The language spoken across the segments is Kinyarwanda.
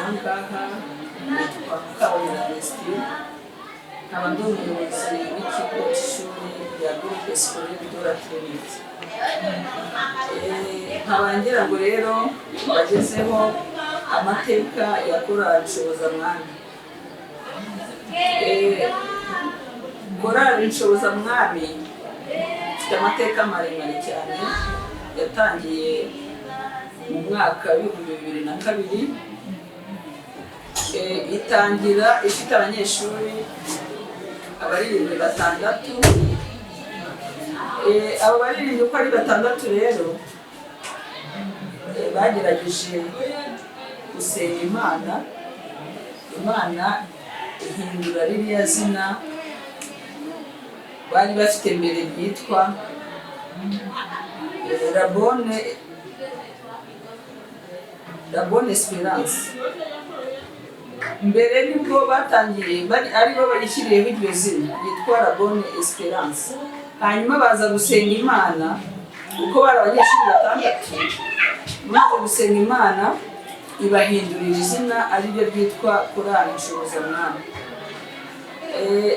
ahangaha nitwa Mukabonera Vestine, nkaba ndi umuyobozi w'ikigo cy'ishuri rya Groupe Scolaire de la Trinité. Nkaba ngira ngo rero bagezeho amateka ya korali Nshobozamwami. Korali Nshobozamwami ifite amateka maremare cyane, yatangiye mu mwaka w'2002. Itangira ifite abanyeshuri abaririmbyi 6. Abo baririmbyi uko ari 6 rero bagerageje gusenga Imana ihindura ririya zina bari bafite mbere ryitwa Rabone Esperance. Mbere nibwo batangiye aribo bayishyiriyeho iryo zina yitwa Rabone Esperance. Hanyuma baza gusenga Imana uko bari abanyeshuri 6, maze gusenga Imana ibahindurira izina ariryo ryitwa Korali Nshobozamwami.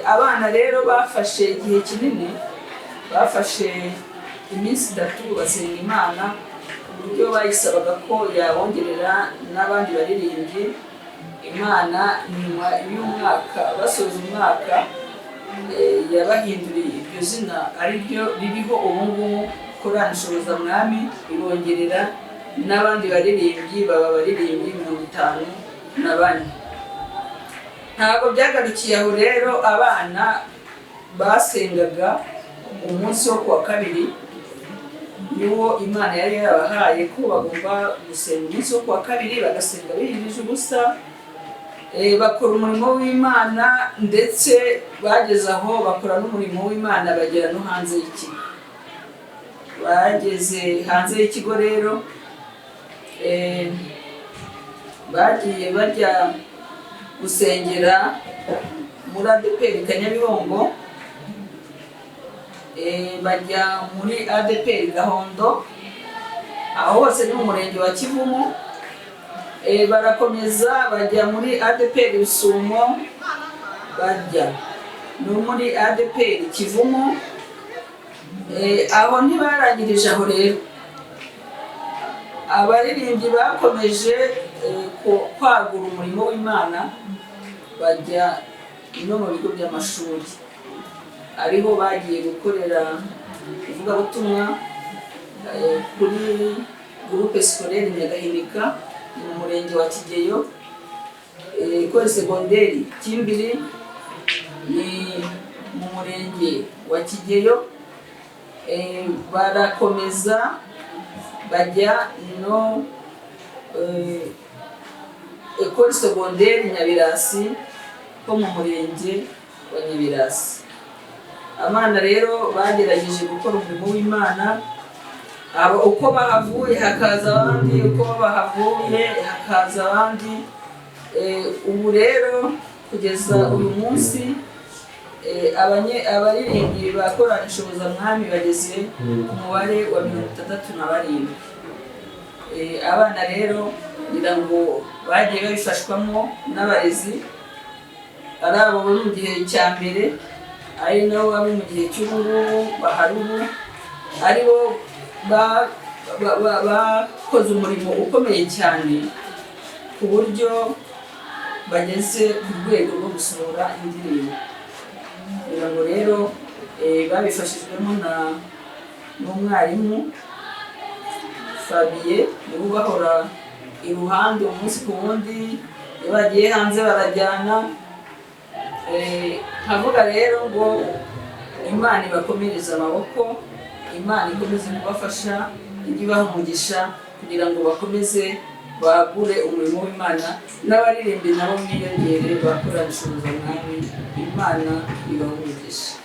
Abana rero bafashe igihe kinini, bafashe iminsi 3 basenga Imana ku buryo bayisabaga ko yabongerera n'abandi baririmbyi. Imana nyuma y'umwaka basoza umwaka yabahinduriye iryo zina ariryo ririho ubungubu Korali Nshobozamwami, ibongerera n'abandi baririmbyi baba baririmbyi 54. Ntabwo byagarukiye aho rero, abana basengaga umunsi wo kuwa kabiri niwo Imana yari yabahaye ko bagomba gusenga umunsi wo kuwa kabiri, bagasenga biyirije ubusa, bakora umurimo w'Imana, ndetse bageze aho bakora n'umurimo w'Imana bagera no hanze y'ikigo. Bageze hanze y'ikigo rero bagiye bajya gusengera muri ADPR Kanyabihongo, bajya muri ADPR Gahondo, aho hose ni mu murenge wa Kivumu. Barakomeza bajya muri ADPR Rusumo, bajya no muri ADPR Kivumu. Aho ntibarangirije aho rero, abaririmbyi bakomeje kwagura umurimo w'Imana, bajya no mu bigo by'amashuri, ariho bagiye gukorera ivugabutumwa kuri Groupe Scolaire Nyagahinika mu murenge wa Kigeyo, Ecole Secondaire Kimbiri ni mu murenge wa Kigeyo. Barakomeza bajya no Ecole Secondaire Nyabirasi ko mu murenge wa Nyabirasi. Abana rero bagerageje gukora umurimo w'Imana, uko bahavuye hakaza abandi, uko bahavuye hakaza abandi. Ubu rero kugeza uyu munsi abaririmbyi ba Korali Nshobozamwami bageze ku mubare wa 67. Abana rero ngira ngo bagiye babifashwamo n'abarezi, ari abo mu gihe cya mbere, ari nabo bari mu gihe cy'ubu bahari ubu, ari bo bakoze umurimo ukomeye cyane ku buryo bageze ku rwego rwo gusohora indirimbo. Kugira ngo rero babifashijwemo n'umwarimu Fabien, niwe ubahora iruhande umunsi ku wundi, iyo bagiye hanze barajyana. Nkavuga rero ngo Imana ibakomereze amaboko, Imana ikomeze kubafasha, ijye ibaha umugisha kugira ngo bakomeze bagure umurimo w'Imana, n'abaririmbi nabo mwiyongere bakora Nshobozamwami. Imana ibaha umugisha.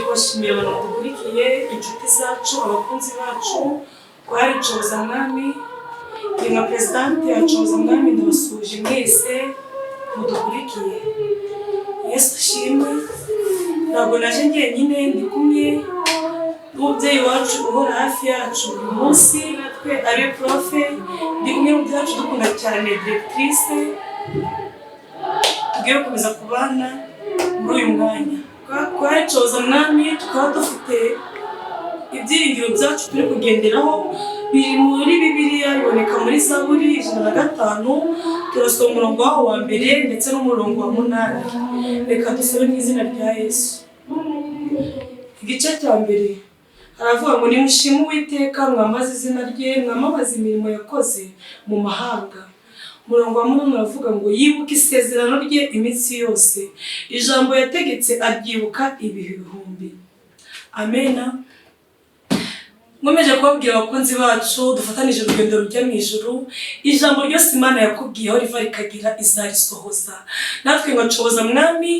Kubashimira abantu badukurikiye, inshuti zacu, abakunzi bacu, Korali Nshobozamwami. Ni nka Presidente ya Coza Mwami ndabasuje mwese mudukurikiye. Yesu ashimwe. Ntabwo naje njyenyine, ndi kumwe n'umubyeyi wacu uhora hafi yacu buri munsi, natwe ari profe, ndi kumwe n'umubyeyi wacu dukunda cyane directrice. Tugiye gukomeza kubana muri uyu mwanya. Kwa Coza Mwami tukaba dufite ibyiringiro byacu turi kugenderaho biri muri Bibiliya, biboneka muri Zaburi 105, turasoma umurongo wa 1 ndetse n'umurongo wa 8. Reka dusabe mu izina rya Yesu. Igice cya mbere haravuga ngo nimushime Uwiteka, mwamaze izina rye, mwamabaze imirimo yakoze mu mahanga. Umurongo wa 8 uravuga ngo yibuke isezerano rye iminsi yose, ijambo yategetse aryibuka ibihe bihumbi. Amena. Nkomeje kubabwira abakunzi bacu dufatanije urugendo rujya mu ijuru, ijambo ryose Imana yakubwiyeho riva rikagira izarisohoza. Natwe ngo Coza Mwami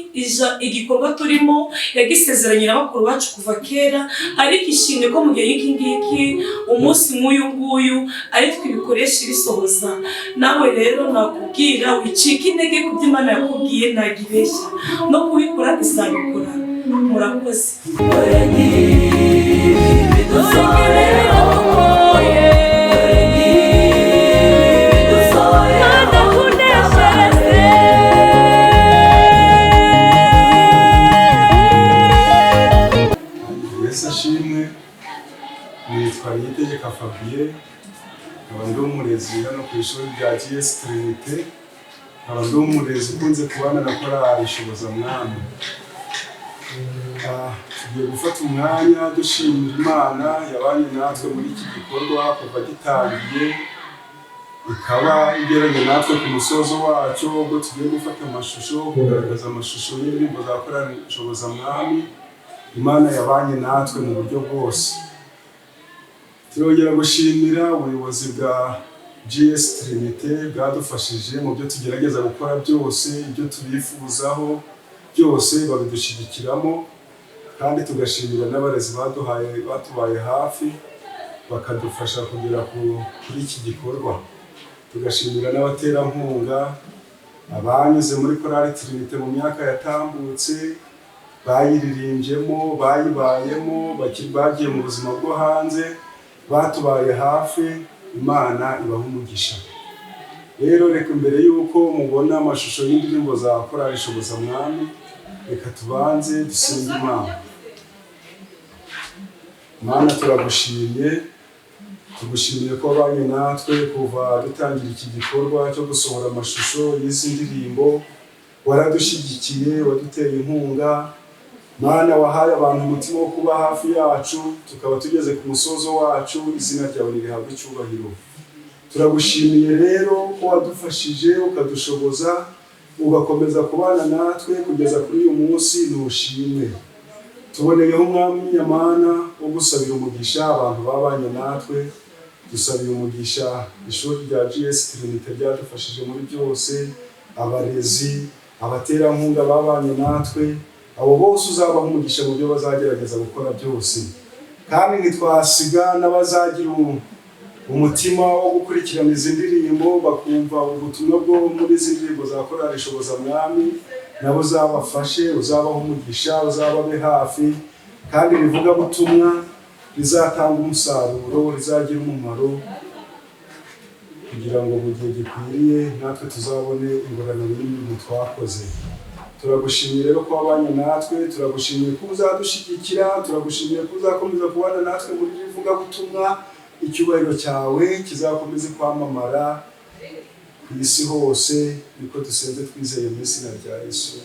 igikorwa turimo yagisezeranye n'abakuru bacu kuva kera, ariko ishimye ko mu gihe y'iki umunsi nk'uyu nguyu ari twibikoresha ibisohoza. Nawe rero nakubwira wicika intege ku byo Imana yakubwiye, ntagibeshya no kubikora izabikora. Murakoze. Yesu ashimwe. Nitwa Niyitegeka Fabien, nkaba ndi umurezi hano ku ishuri rya GS Trinité, nkaba ndi umurezi ukunze kubana na korali Shoboza Mwami. Tugiye gufata umwanya dushimira Imana yabanye natwe muri iki gikorwa kuva gitangiye, ikaba igeranye natwe ku musozo wacyo, ubwo tugiye gufata amashusho, kugaragaza amashusho y'indirimbo za korali Shoboza Mwami. Imana yabanye natwe mu buryo bwose. Turongera gushimira ubuyobozi bwa GS Trinité bwadufashije mu byo tugerageza gukora byose, ibyo tubifuzaho byose babidushyigikiramo, kandi tugashimira n'abarezi batubaye hafi bakadufasha kugera kuri iki gikorwa. Tugashimira n'abaterankunga abanyuze muri korali Trinité mu myaka yatambutse, bayiririmbyemo, bayibayemo, bagiye mu buzima bwo hanze, batubaye hafi. Imana ibaha umugisha. Rero reka mbere y'uko mubona amashusho y'indirimbo za korali Shoboza Mwami, reka tubanze dusenge Imana. Mana, tugushimiye ko wabanye natwe kuva dutangira iki gikorwa cyo gusohora amashusho y'izi ndirimbo. Waradushyigikiye, waduteye inkunga. Mana, wahaye abantu umutima wo kuba hafi yacu, tukaba tugeze ku musozo wacu. Izina ryawe rihabwe icyubahiro. Turagushimiye rero ko wadufashije ukadushoboza, ugakomeza kubana natwe kugeza kuri uyu munsi. Nushimwe. Tuboneyeho Mwami Nyamana wo gusabira umugisha abantu babanye natwe. Dusabira umugisha ishuri rya GS Trinité ryadufashije muri byose, abarezi, abaterankunga babanye natwe, abo bose uzabaha umugisha mu byo bazagerageza gukora byose. Kandi ntitwasiga n'abazagira umutima wo gukurikirana izi ndirimbo, bakumva ubutumwa bwo muri izi ndirimbo za korali Shoboza Mwami, nabo uzabafashe, uzabaha umugisha, uzababe hafi, kandi rivuga butumwa rizatanga umusaruro, rizagira umumaro, kugira ngo mu gihe gikwiriye natwe tuzabone ingororano y'imirimo twakoze. Turagushimiye rero ko wabanye natwe, turagushimiye ko uzadushyigikira, turagushimiye ko uzakomeza kubana natwe muri rivuga butumwa. Icyubahiro cyawe kizakomeze kwamamara ku isi hose, niko dusenze twizeye mu izina rya Yesu.